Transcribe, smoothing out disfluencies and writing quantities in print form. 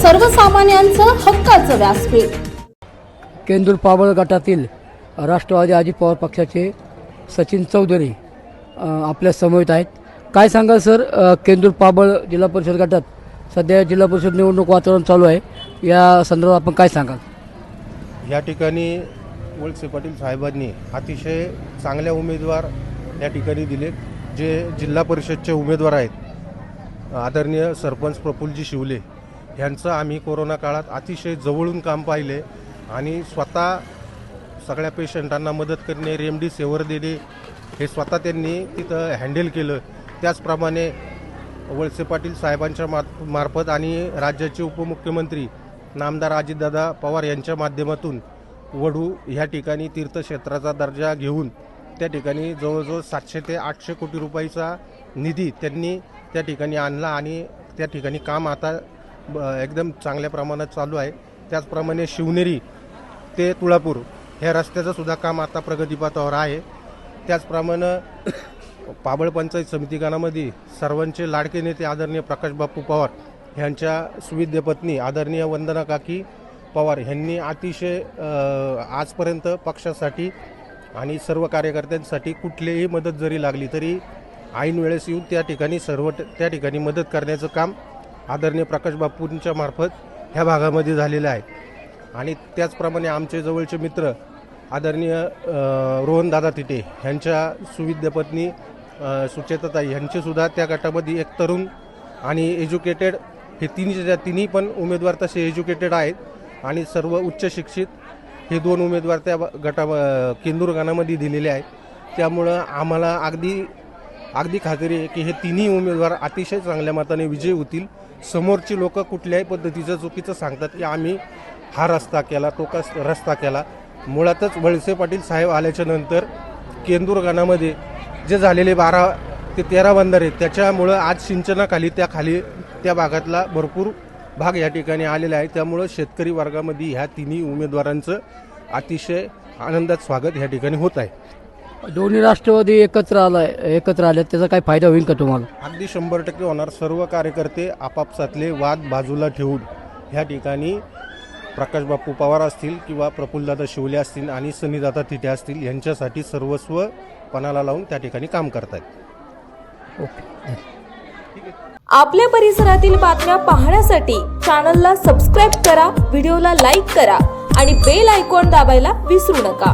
सर्वसामान्यांचं हक्काचं व्यासपीठ। केंदूर पाबळ गटातील राष्ट्रवादी अजित पवार पक्षाचे सचिन चौधरी आपल्या समवेत आहेत। काय सांगाल सर, केंदूर पाबळ जिल्हा परिषद गटात सध्या जिल्हा परिषद निवडणूक वातावरण चालू आहे, या संदर्भात आपण काय सांगाल? या ठिकाणी वळसे पाटील साहेबांनी अतिशय चांगल्या उमेदवार या ठिकाणी दिले, जे जिल्हा परिषदचे उमेदवार आहेत। आदरणीय सरपंच प्रफुल्लजी शिवले यांचं आम्ही कोरोना काळात अतिशय जवळून काम पाहिले आणि स्वतः सगळ्या पेशंटांना मदत करणे, रेमडेसिवीर देणे हे स्वतः त्यांनी तिथं हँडल केलं। त्याचप्रमाणे वळसे पाटील साहेबांच्या मार्फत आणि राज्याचे उपमुख्यमंत्री नामदार अजितदादा पवार यांच्या माध्यमातून वडू ह्या ठिकाणी तीर्थक्षेत्राचा दर्जा घेऊन त्या ठिकाणी जवळजवळ 700 ते 800 कोटी रुपयाचा निधी त्यांनी त्या ठिकाणी आणला आणि त्या ठिकाणी काम आता एकदम चांगल्या प्रमाणात चालू आहे। त्याचप्रमाणे शिवनेरी ते तुळापूर ह्या रस्त्याचं सुद्धा काम आता प्रगतीपथावर आहे। त्याचप्रमाणे पाबळ पंचायत समिती गणामध्ये सर्वांचे लाडके नेते आदरणीय प्रकाश बापू पवार यांच्या सुविद्य पत्नी आदरणीय वंदना काकी पवार यांनी अतिशय आजपर्यंत पक्षासाठी आणि सर्व कार्यकर्त्यांसाठी कुठलीही मदत जरी लागली तरी ऐन वेळेस येऊन त्या ठिकाणी मदत करण्याचं काम आदरणीय प्रकाश बापूंच्या मार्फत ह्या भागामध्ये झालेलं आहे। आणि त्याचप्रमाणे आमचे जवळचे मित्र आदरणीय रोहनदादा तिटे यांच्या सुविद्य पत्नी सुचेताताई यांचेसुद्धा त्या गटामध्ये एक तरुण आणि एज्युकेटेड हे तिन्ही पण उमेदवार तसे एज्युकेटेड आहेत आणि सर्व उच्च शिक्षित हे 2 उमेदवार त्या केंदूर गणामध्ये दिलेले आहेत। त्यामुळं आम्हाला अगदी खात्री आहे की हे तिन्ही उमेदवार अतिशय चांगल्या मताने विजयी होतील। समोरची लोक कुठल्याही पद्धतीचं चुकीचं सांगतात की आम्ही हा रस्ता केला, तो रस्ता केला। मुळातच वळसे पाटील साहेब आल्याच्या नंतर केंदूर गणामध्ये जे झालेले 12 ते 13 बंधारे आहेत त्याच्यामुळं आज सिंचनाखाली त्या भागातला भरपूर भाग या ठिकाणी आलेला आहे। त्यामुळं शेतकरी वर्गामध्ये ह्या तिन्ही उमेदवारांचं अतिशय आनंदात स्वागत या ठिकाणी होत आहे। दोन्ही राष्ट्रवादी एकत्र आले, त्याचा काय फायदा होईल का तुम्हाला? अगदी 100% होणार। सर्व कार्यकर्ते आपापसातले वाद बाजूला ठेवून ह्या ठिकाणी प्रकाश बापू पवार असतील किंवा प्रफुल्लदादा शिवले असतील आणि सनीदादा तिटे असतील यांच्यासाठी सर्वस्व पणाला लावून त्या ठिकाणी काम करतायत। ओके। आपल्या परिसरातील बातम्या पाहण्यासाठी चॅनलला सबस्क्राईब करा, व्हिडिओला लाईक करा आणि बेल आयकॉन दाबायला विसरू नका।